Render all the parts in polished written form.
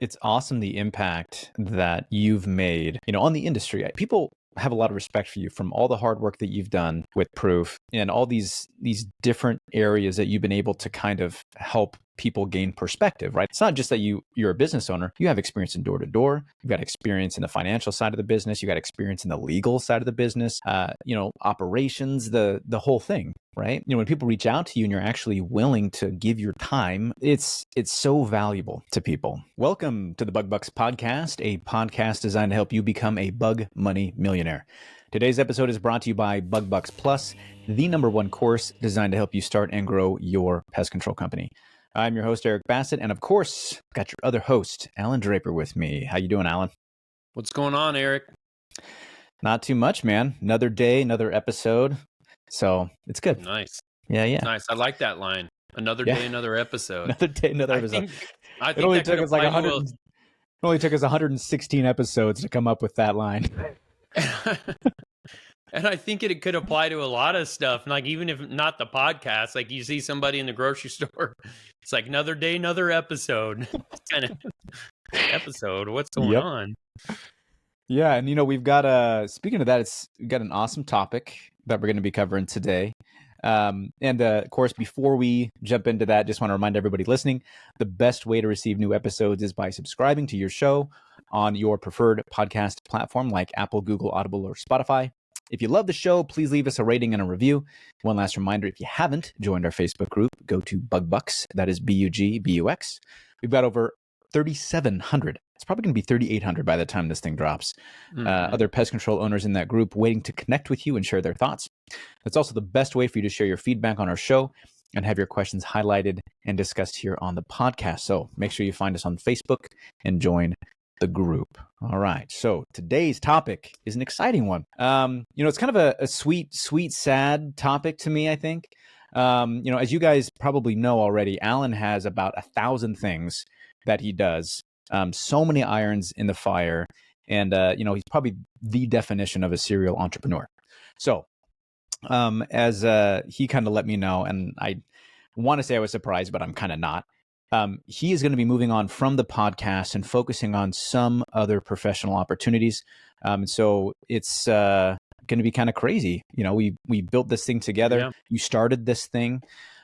It's awesome the impact that you've made, on the industry. People have a lot of respect for you from all the hard work that you've done with Proof and all these different areas that you've been able to kind of help people gain perspective, right? It's not just that you're a business owner. You have experience in door-to-door. You've got experience in the financial side of the business. You've got experience in the legal side of the business, operations, the whole thing, right? When people reach out to you and you're actually willing to give your time, it's so valuable to people. Welcome to the Bug Bux podcast, a podcast designed to help you become a bug money millionaire. Today's episode is brought to you by Bug Bux Plus, the #1 course designed to help you start and grow your pest control company. I'm your host, Eric Bassett, and of course, got your other host, Allan Draper, with me. How you doing, Allan? What's going on, Eric? Not too much, man. Another day, another episode. So it's good. Nice. Yeah. Nice. I like that line. Another day, another episode. Another day, another episode. I think it only took us like 100. It only took us 116 episodes to come up with that line. And I think it could apply to a lot of stuff. Like even if not the podcast, like you see somebody in the grocery store, it's like another day, another episode. Kind of episode. What's going on? Yeah, and we've got speaking of that, we've got an awesome topic that we're going to be covering today. And of course, before we jump into that, just want to remind everybody listening, the best way to receive new episodes is by subscribing to your show on your preferred podcast platform like Apple, Google, Audible, or Spotify. If you love the show, please leave us a rating and a review. One last reminder, if you haven't joined our Facebook group, go to Bug Bux. That is BUGBUX. We've got over 3,700. It's probably going to be 3,800 by the time this thing drops. Other pest control owners in that group waiting to connect with you and share their thoughts. That's also the best way for you to share your feedback on our show and have your questions highlighted and discussed here on the podcast. So make sure you find us on Facebook and join the group. All right. So today's topic is an exciting one. It's kind of a sweet, sad topic to me, I think. As you guys probably know already, Allan has about 1,000 things that he does. So many irons in the fire. And, he's probably the definition of a serial entrepreneur. So as he kind of let me know, and I want to say I was surprised, but I'm kind of not. He is going to be moving on from the podcast and focusing on some other professional opportunities. So it's going to be kind of crazy. We built this thing together. Yeah. You started this thing.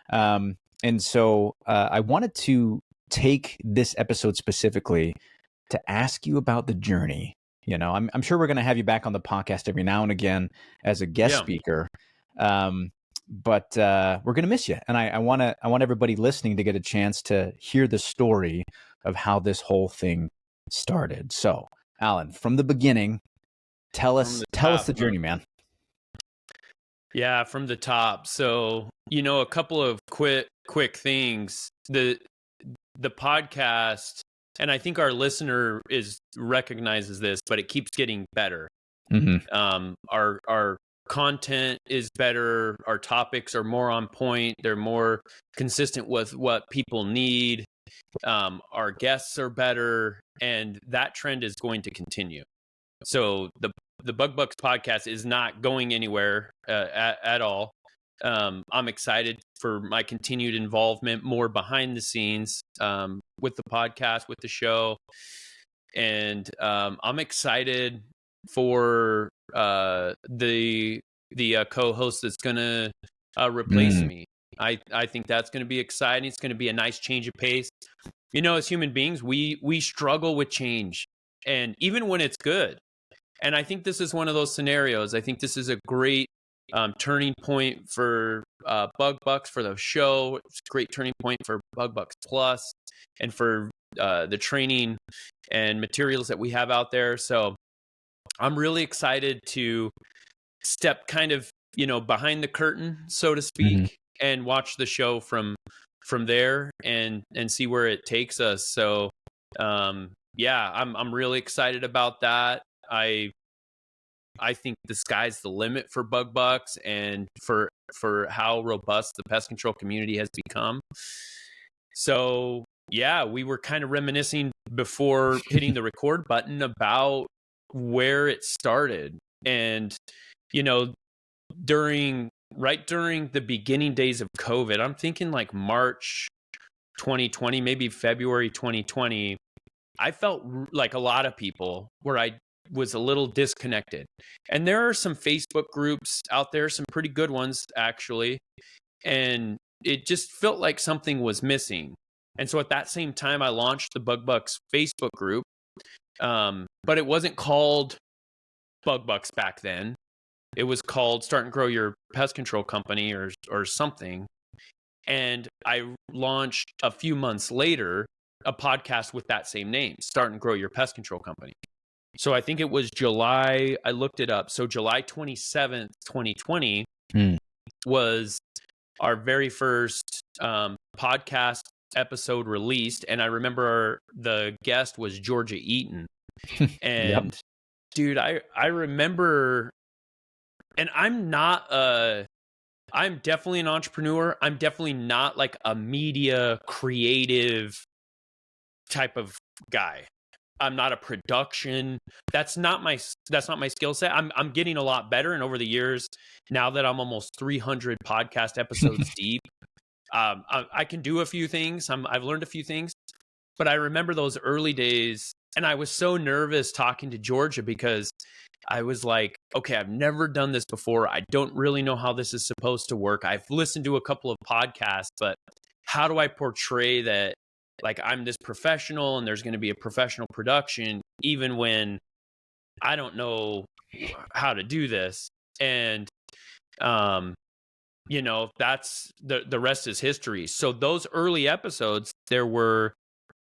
And so I wanted to take this episode specifically to ask you about the journey. I'm sure we're going to have you back on the podcast every now and again as a guest speaker. But we're going to miss you. And I want everybody listening to get a chance to hear the story of how this whole thing started. So, Allan, from the beginning, tell us the journey, man. Yeah, from the top. So, a couple of quick things. The podcast, and I think our listener recognizes this, but it keeps getting better. Mm-hmm. Our content is better. Our topics are more on point. They're more consistent with what people need. Our guests are better, and that trend is going to continue. So the Bug Bux podcast is not going anywhere at all. I'm excited for my continued involvement more behind the scenes with the podcast, with the show. And I'm excited for the co-host that's going to replace me. I think that's going to be exciting. It's going to be a nice change of pace. As human beings, we struggle with change, and even when it's good. And I think this is one of those scenarios. I think this is a great turning point for Bug Bux, for the show. It's a great turning point for Bug Bux Plus and for the training and materials that we have out there. So I'm really excited to step kind of, behind the curtain, so to speak, and watch the show from there and see where it takes us. So, I'm really excited about that. I think the sky's the limit for Bug Bux and for how robust the pest control community has become. So, we were kind of reminiscing before hitting the record button about where it started. And, during the beginning days of COVID, I'm thinking like March 2020, maybe February 2020, I felt like a lot of people where I was a little disconnected. And there are some Facebook groups out there, some pretty good ones actually. And it just felt like something was missing. And so at that same time, I launched the Bug Bux Facebook group. But it wasn't called Bug Bux back then. It was called Start and Grow Your Pest Control Company or something. And I launched a few months later a podcast with that same name, Start and Grow Your Pest Control Company. So I think it was July, I looked it up. So July 27th, 2020 was our very first podcast episode released. And I remember the guest was Georgia Eaton. And Yep. dude, I remember, and I'm definitely an entrepreneur. I'm definitely not like a media creative type of guy. I'm not a production. That's not my skill set. I'm getting a lot better. And over the years, now that I'm almost 300 podcast episodes deep, I can do a few things. I've learned a few things, but I remember those early days. And I was so nervous talking to Georgia because I was like, okay, I've never done this before. I don't really know how this is supposed to work. I've listened to a couple of podcasts, but how do I portray that like I'm this professional and there's going to be a professional production, even when I don't know how to do this? And, that's the rest is history. So those early episodes, there were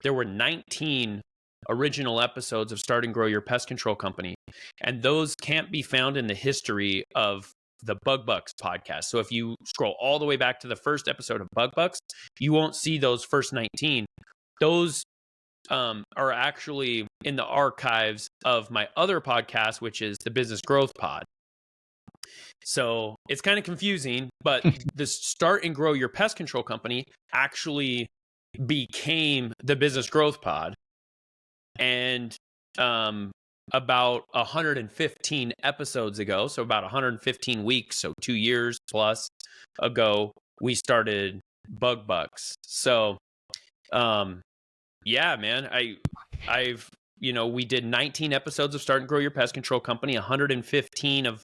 19 original episodes of Start and Grow Your Pest Control Company. And those can't be found in the history of the Bug Bux podcast. So if you scroll all the way back to the first episode of Bug Bux, you won't see those first 19. Those are actually in the archives of my other podcast, which is the Business Growth Pod. So it's kind of confusing, but the Start and Grow Your Pest Control Company actually became the Business Growth Pod. And about 115 episodes ago, so about 115 weeks, so 2 years plus ago, we started Bug Bux. So, yeah, man, we did 19 episodes of Start and Grow Your Pest Control Company, 115 of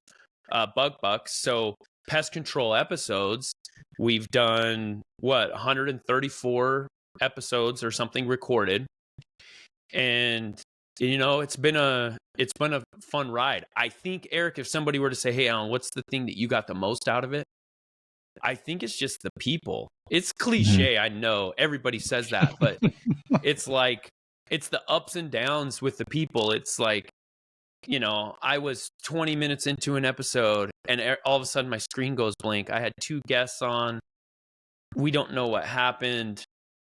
Bug Bux. So pest control episodes, we've done 134 episodes or something recorded. And it's been a fun ride. I think, Eric, if somebody were to say, hey, Allan, what's the thing that you got the most out of it? I think it's just the people. It's cliche. I know everybody says that, but it's like, it's the ups and downs with the people. It's like, I was 20 minutes into an episode and all of a sudden my screen goes blank. I had 2 guests on. We don't know what happened.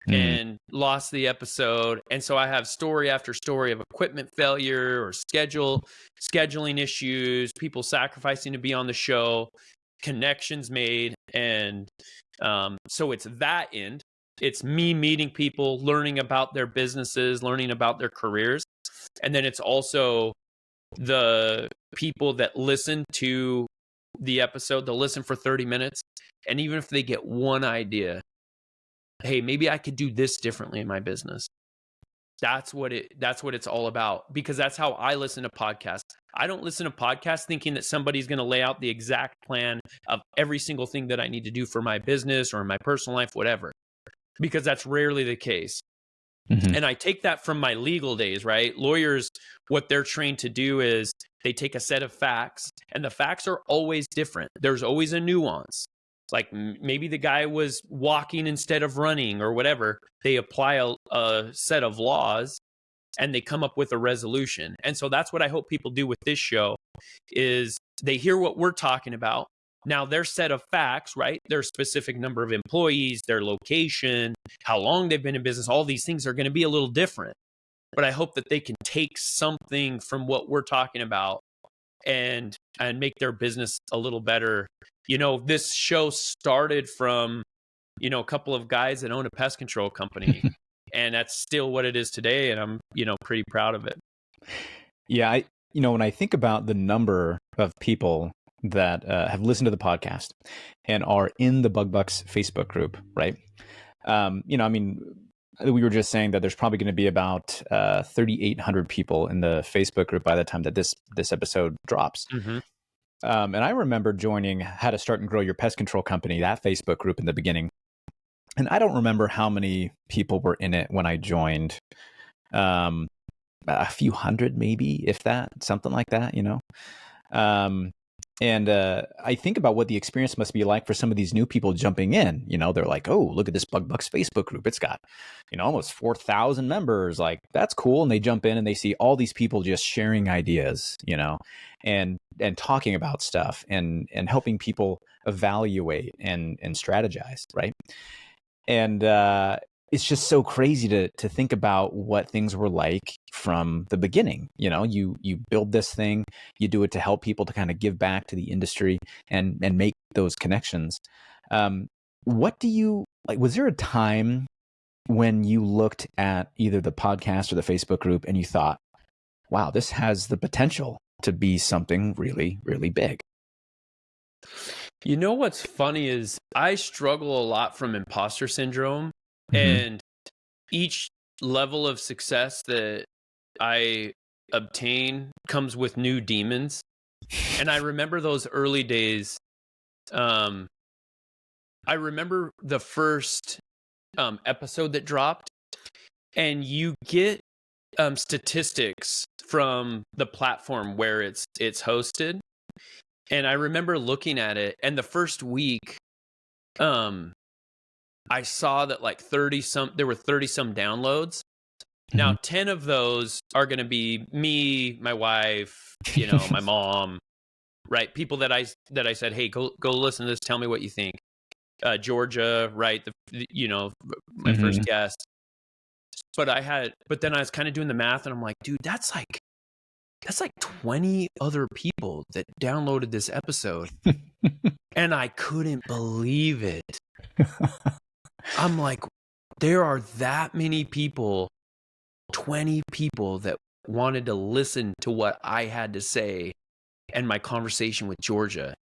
And lost the episode. And so I have story after story of equipment failure or scheduling issues, people sacrificing to be on the show, connections made. And so it's that end. It's me meeting people, learning about their businesses, learning about their careers. And then it's also the people that listen to the episode, they'll listen for 30 minutes. And even if they get one idea, hey, maybe I could do this differently in my business. That's what it's all about, because that's how I listen to podcasts. I don't listen to podcasts thinking that somebody's going to lay out the exact plan of every single thing that I need to do for my business or in my personal life, whatever, because that's rarely the case. And I take that from my legal days, right? Lawyers, what they're trained to do is they take a set of facts, and the facts are always different. There's always a nuance. Like maybe the guy was walking instead of running or whatever. They apply a set of laws and they come up with a resolution. And so that's what I hope people do with this show is they hear what we're talking about. Now their set of facts, right? Their specific number of employees, their location, how long they've been in business, all these things are going to be a little different. But I hope that they can take something from what we're talking about and make their business a little better. This show started from, a couple of guys that own a pest control company, and that's still what it is today. And I'm, pretty proud of it. Yeah. When I think about the number of people that have listened to the podcast and are in the Bug Bucks Facebook group, right? we were just saying that there's probably going to be about 3,800 people in the Facebook group by the time that this episode drops. Mm-hmm. And I remember joining How to Start and Grow Your Pest Control Company, that Facebook group in the beginning. And I don't remember how many people were in it when I joined. A few hundred, maybe, if that, something like that, you know. And I think about what the experience must be like for some of these new people jumping in. You know, they're like, oh, look at this Bug Bux Facebook group. It's got, you know, almost 4,000 members. Like, that's cool. And they jump in and they see all these people just sharing ideas, you know, and talking about stuff and helping people evaluate and strategize, right? And it's just so crazy to think about what things were like from the beginning. You know, you build this thing, you do it to help people to kind of give back to the industry and make those connections. What do you like? Was there a time when you looked at either the podcast or the Facebook group and you thought, wow, this has the potential to be something really, really big? You know what's funny is I struggle a lot from imposter syndrome, Mm-hmm. and each level of success that I obtain comes with new demons. And I remember those early days. I remember the first episode that dropped, and you get statistics from the platform where it's hosted. And I remember looking at it, and the first week, I saw that like there were 30 some downloads. Mm-hmm. Now 10 of those are going to be me, my wife, you know, my mom, right? People that I said, hey, go listen to this. Tell me what you think. Georgia, right? You know, my Mm-hmm. first guest. But then I was kind of doing the math, and I'm like, dude, that's like 20 other people that downloaded this episode. And I couldn't believe it. I'm like, there are that many people, 20 people that wanted to listen to what I had to say and my conversation with Georgia.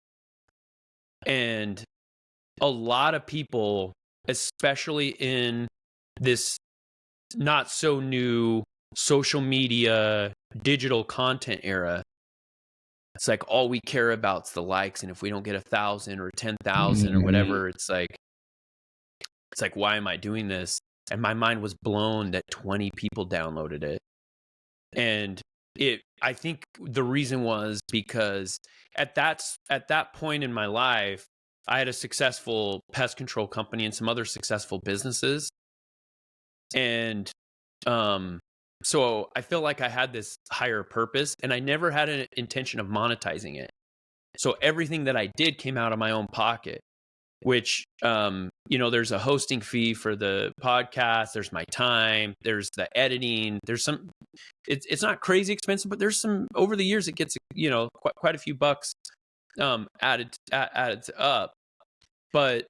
And a lot of people, especially in this not so new social media, digital content era, it's like all we care about is the likes. And if we don't get 1,000 or 10,000 or whatever, it's like, why am I doing this? And my mind was blown that 20 people downloaded it. And I think the reason was because at that point in my life, I had a successful pest control company and some other successful businesses. And so I feel like I had this higher purpose, and I never had an intention of monetizing it. So everything that I did came out of my own pocket, which, you know, there's a hosting fee for the podcast. There's my time. There's the editing. There's some, it's not crazy expensive, but there's some, over the years, it gets, you know, quite a few bucks, added up. But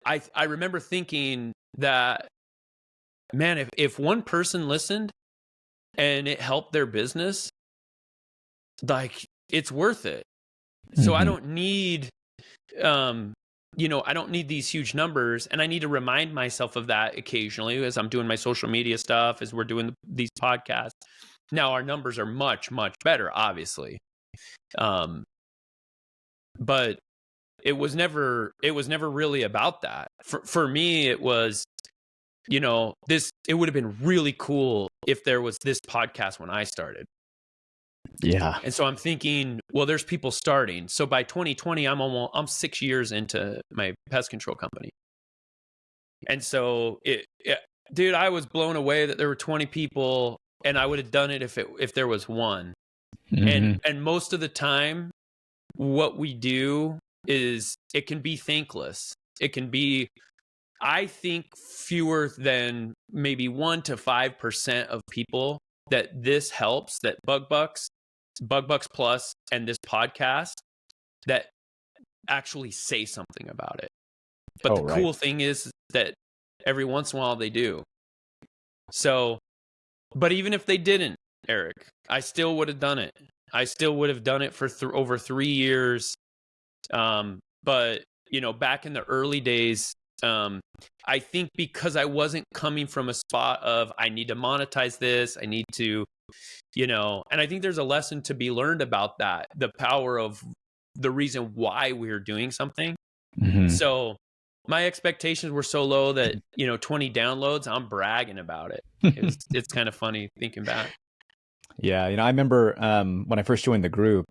I remember thinking that, man, if one person listened and it helped their business, like, it's worth it. So I don't need, you know, I don't need these huge numbers, and I need to remind myself of that occasionally as I'm doing my social media stuff, as we're doing these podcasts. Now our numbers are much, much better, obviously. But it was never really about that. For me, it was, you know, it would have been really cool if there was this podcast when I started. Yeah. And so I'm thinking, well, there's people starting. So by 2020, I'm 6 years into my pest control company. And so dude, I was blown away that there were 20 people, and I would have done it if there was one. Mm-hmm. And most of the time, what we do is it can be thankless. It can be, I think, fewer than maybe 1 to 5% of people that this helps, that Bug Bux Plus, and this podcast, that actually say something about it. But the cool thing is that every once in a while they do. So, but even if they didn't, Eric, I still would have done it. I still would have done it for over 3 years. But, you know, back in the early days, I think because I wasn't coming from a spot of I need to monetize this, I need to, and I think there's a lesson to be learned about that, the power of the reason why we're doing something. Mm-hmm. So my expectations were so low that 20 downloads, I'm bragging about it. It's kind of funny thinking back. Yeah, I remember when I first joined the group,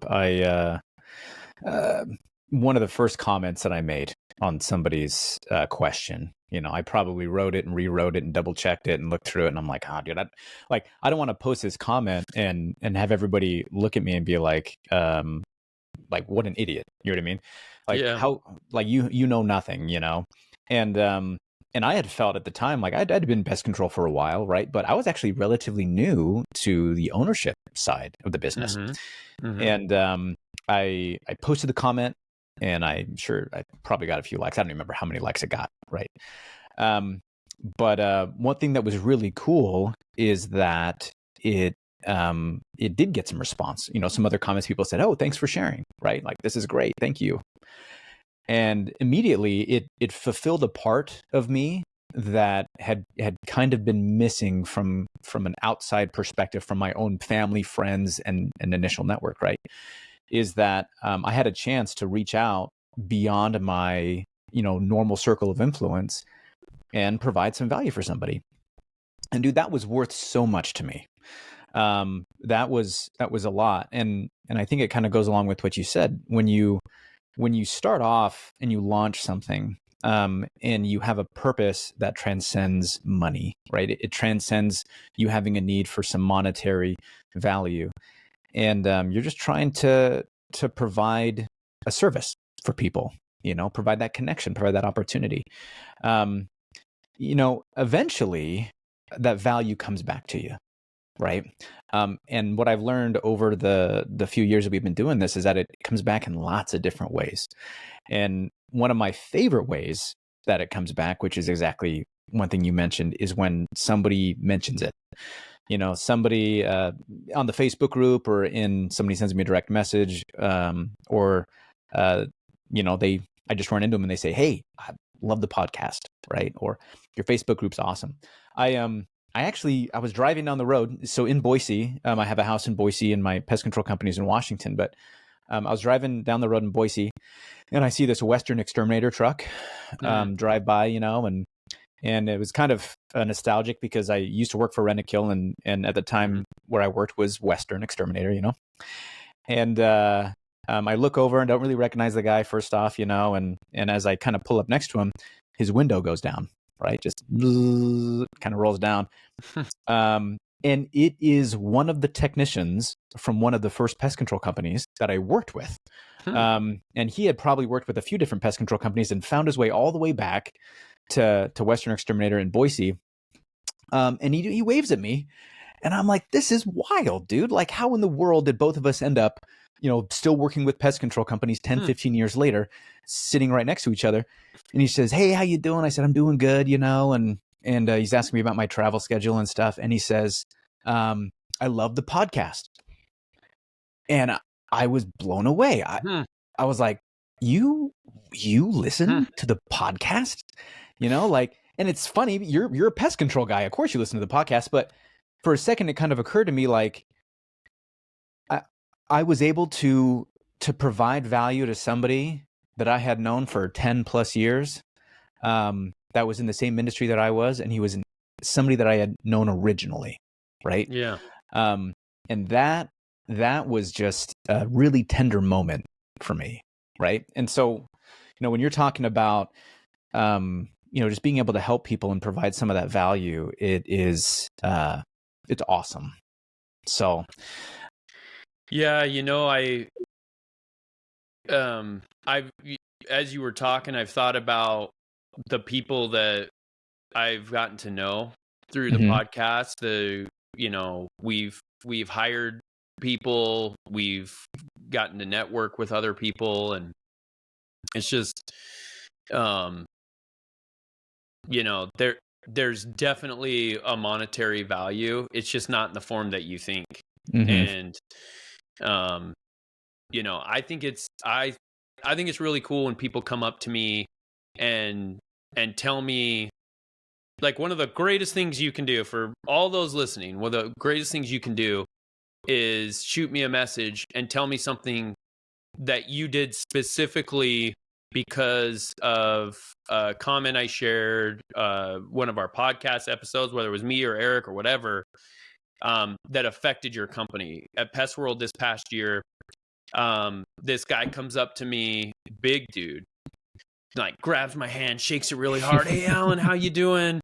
one of the first comments that I made on somebody's question, I probably wrote it and rewrote it and double checked it and looked through it, and I'm like, oh, dude, I don't want to post this comment and have everybody look at me and be like, what an idiot. You know what I mean? Like Yeah. how, like you know nothing, and I had felt at the time like I'd been pest control for a while, right? But I was actually relatively new to the ownership side of the business, and I posted the comment, and I'm sure I probably got a few likes. I don't remember how many likes it got, right? But one thing that was really cool is that it did get some response. Some other comments, people said, "Oh, thanks for sharing," right? Like, this is great, thank you. And immediately it fulfilled a part of me that had kind of been missing from an outside perspective, from my own family, friends, and initial network, right? Is that I had a chance to reach out beyond my normal circle of influence and provide some value for somebody. And dude, that was worth so much to me. That was a lot, and I think it kind of goes along with what you said. When you start off and you launch something, and you have a purpose that transcends money, right? It transcends you having a need for some monetary value, and you're just trying to provide a service for people. Provide that connection, provide that opportunity. Eventually, that value comes back to you. Right. And what I've learned over the few years that we've been doing this is that it comes back in lots of different ways. And one of my favorite ways that it comes back, which is exactly one thing you mentioned, is when somebody mentions it. Somebody on the Facebook group, or somebody sends me a direct message, or I just run into them and they say, "Hey, I love the podcast," right? Or, "Your Facebook group's awesome." I was driving down the road. So in Boise, I have a house in Boise and my pest control company is in Washington. But I was driving down the road in Boise, and I see this Western Exterminator truck drive by, and it was kind of nostalgic because I used to work for Rent-A-Kill, and at the time where I worked was Western Exterminator, and I look over and don't really recognize the guy first off, and as I kind of pull up next to him, his window goes down. Right, just kind of rolls down, and it is one of the technicians from one of the first pest control companies that I worked with. And he had probably worked with a few different pest control companies and found his way all the way back to Western Exterminator in Boise. And he waves at me, and I'm like, "This is wild, dude! Like, how in the world did both of us end up, still working with pest control companies 10, 15 years later, sitting right next to each other?" And he says, "Hey, how you doing?" I said, "I'm doing good," and he's asking me about my travel schedule and stuff. And he says, "I love the podcast." And I was blown away. I was like, you listen to the podcast? And it's funny, you're a pest control guy. Of course you listen to the podcast. But for a second, it kind of occurred to me, like, I was able to provide value to somebody that I had known for 10 plus years, that was in the same industry that I was, and he was somebody that I had known originally, right? Yeah. And that was just a really tender moment for me, right? And so, when you're talking about, just being able to help people and provide some of that value, it's awesome. So, yeah, I've, as you were talking, I've thought about the people that I've gotten to know through the podcast. We've hired people, we've gotten to network with other people, and it's just, there's definitely a monetary value. It's just not in the form that you think. And, I think it's really cool when people come up to me and and tell me, like, one of the greatest things you can do for all those listening, one of the greatest things you can do is shoot me a message and tell me something that you did specifically because of a comment I shared, one of our podcast episodes, whether it was me or Eric or whatever, that affected your company. At Pest World this past year, this guy comes up to me, big dude, like grabs my hand, shakes it really hard. Hey, Allan, how you doing?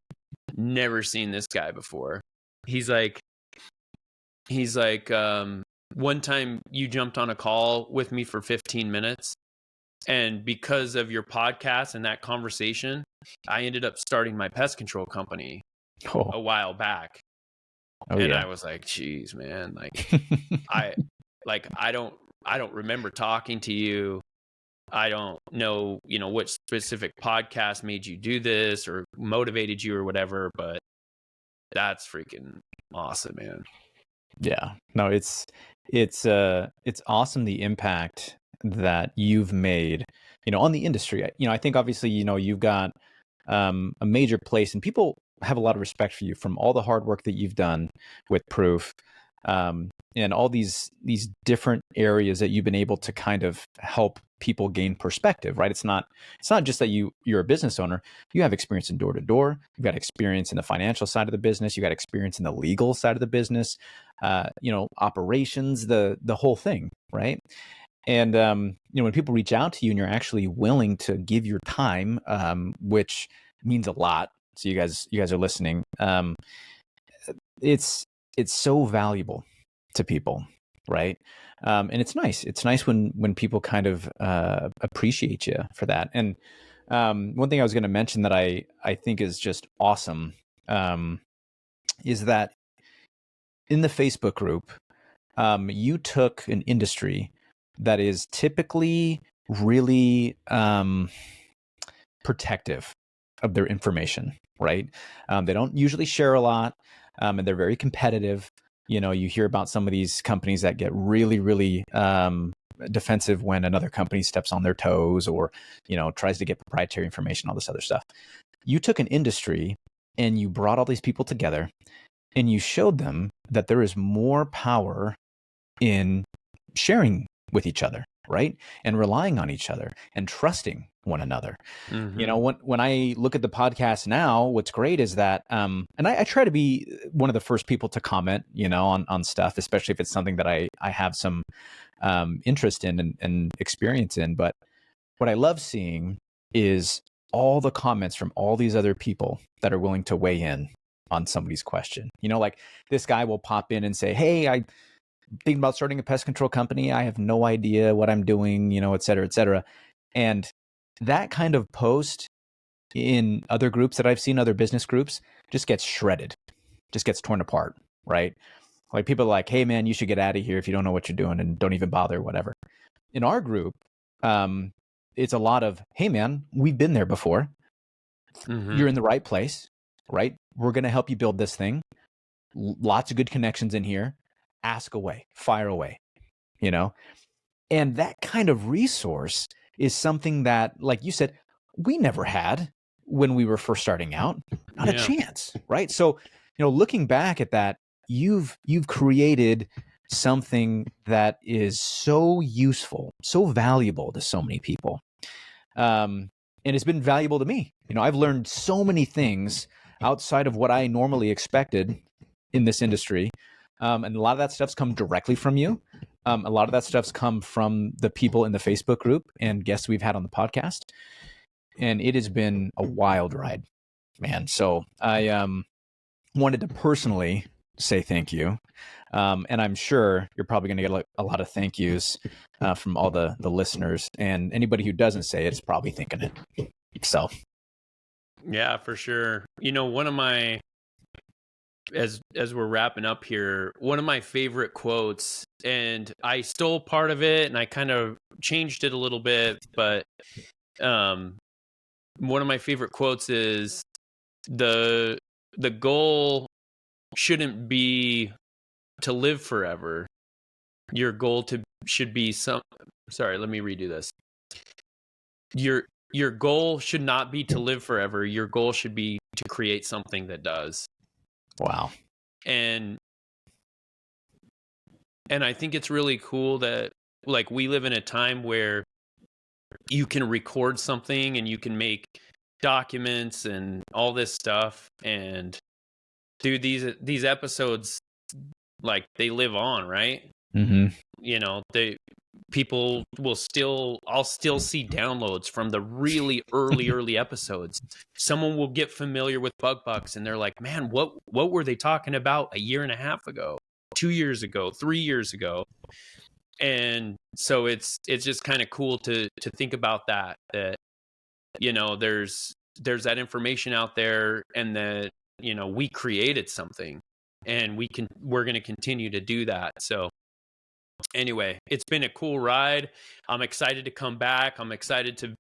Never seen this guy before. He's like, one time you jumped on a call with me for 15 minutes. And because of your podcast and that conversation, I ended up starting my pest control company a while back. Oh, and yeah. I was like, geez, man, I don't remember talking to you. I don't know, what specific podcast made you do this or motivated you or whatever, but that's freaking awesome, man. Yeah. No, it's awesome the impact that you've made, on the industry. I think obviously, you've got a major place, and people have a lot of respect for you from all the hard work that you've done with Proof, and all these different areas that you've been able to kind of help people gain perspective, right? It's not just that you're a business owner. You have experience in door to door. You've got experience in the financial side of the business. You got experience in the legal side of the business, operations, the whole thing, right? And when people reach out to you and you're actually willing to give your time, which means a lot. So you guys are listening. It's so valuable to people, right? And it's nice. It's nice when people kind of appreciate you for that. And one thing I was going to mention that I think is just awesome is that in the Facebook group, you took an industry that is typically really protective of their information, right? They don't usually share a lot, and they're very competitive. You hear about some of these companies that get really, really defensive when another company steps on their toes or, tries to get proprietary information, all this other stuff. You took an industry and you brought all these people together and you showed them that there is more power in sharing with each other, right? And relying on each other and trusting one another. Mm-hmm. When I look at the podcast now, what's great is that, and I try to be one of the first people to comment, on stuff, especially if it's something that I have some interest in and experience in. But what I love seeing is all the comments from all these other people that are willing to weigh in on somebody's question. Like this guy will pop in and say, hey, I thinking about starting a pest control company. I have no idea what I'm doing, et cetera, et cetera. And that kind of post in other groups that I've seen, other business groups, just gets shredded, just gets torn apart, right? Like people are like, hey man, you should get out of here if you don't know what you're doing and don't even bother, whatever. In our group, it's a lot of, hey man, we've been there before. Mm-hmm. You're in the right place, right? We're going to help you build this thing. Lots of good connections in here. Ask away, fire away, And that kind of resource is something that, like you said, we never had when we were first starting out. Not a chance, right? So, looking back at that, you've created something that is so useful, so valuable to so many people. And it's been valuable to me. I've learned so many things outside of what I normally expected in this industry. And a lot of that stuff's come directly from you. A lot of that stuff's come from the people in the Facebook group and guests we've had on the podcast. And it has been a wild ride, man. So I wanted to personally say thank you. And I'm sure you're probably going to get a lot of thank yous from all the listeners. And anybody who doesn't say it is probably thinking it. So. Yeah, for sure. One of my, as we're wrapping up here, one of my favorite quotes, and I stole part of it and I kind of changed it a little bit, but one of my favorite quotes is the goal shouldn't be to live forever. Your goal should be sorry, let me redo this. your goal should not be to live forever. Your goal should be to create something that does. Wow. And I think it's really cool that like we live in a time where you can record something and you can make documents and all this stuff. And dude, these episodes, like, they live on, right? Mm-hmm. You know, I'll still see downloads from the really early episodes. Someone will get familiar with Bug Bux and they're like, man, what were they talking about a year and a half ago, 2 years ago, 3 years ago? And so it's just kind of cool to think about that, you know, there's that information out there, and that, you know, we created something, and we're going to continue to do that. So anyway, it's been a cool ride. I'm excited to come back. I'm excited to,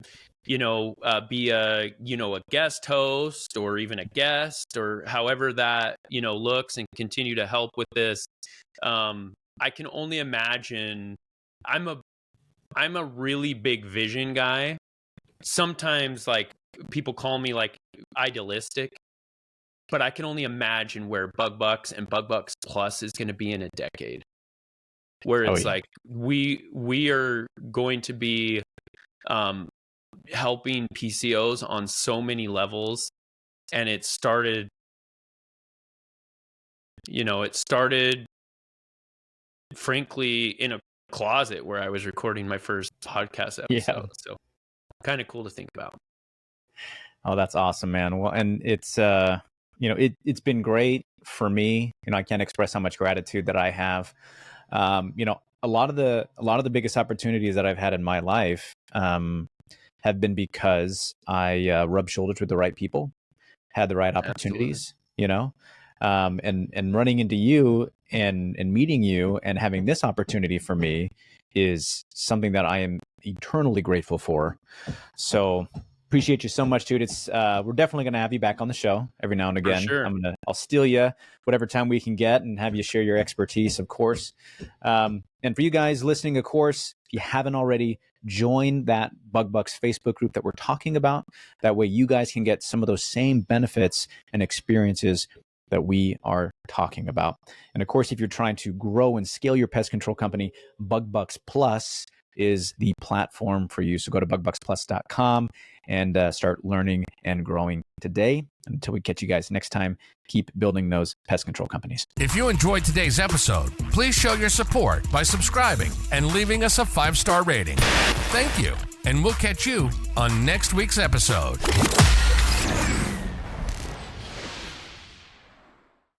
you know, be a guest host, or even a guest, or however that, you know, looks, and continue to help with this. I can only imagine. I'm a really big vision guy. Sometimes, like, people call me like idealistic, but I can only imagine where Bug Bux and Bug Bux Plus is going to be in a decade. Where it's like we are going to be helping PCOs on so many levels, and it started frankly in a closet where I was recording my first podcast episode. So kind of cool to think about. Oh, that's awesome, man. Well, and it's it's been great for me. You know, I can't express how much gratitude that I have. You know, a lot of the biggest opportunities that I've had in my life have been because I rubbed shoulders with the right people, had the right opportunities. Absolutely. You know, and running into you and meeting you and having this opportunity for me is something that I am eternally grateful for. So appreciate you so much, dude. It's we're definitely gonna have you back on the show every now and again. For sure. I'll steal you whatever time we can get and have you share your expertise, of course. And for you guys listening, of course, if you haven't already, join that Bug Bux Facebook group that we're talking about. That way you guys can get some of those same benefits and experiences that we are talking about. And of course, if you're trying to grow and scale your pest control company, Bug Bux Plus is the platform for you. So go to bugbuxplus.com and start learning and growing today. Until we catch you guys next time, keep building those pest control companies. If you enjoyed today's episode, please show your support by subscribing and leaving us a 5-star rating. Thank you, and we'll catch you on next week's episode.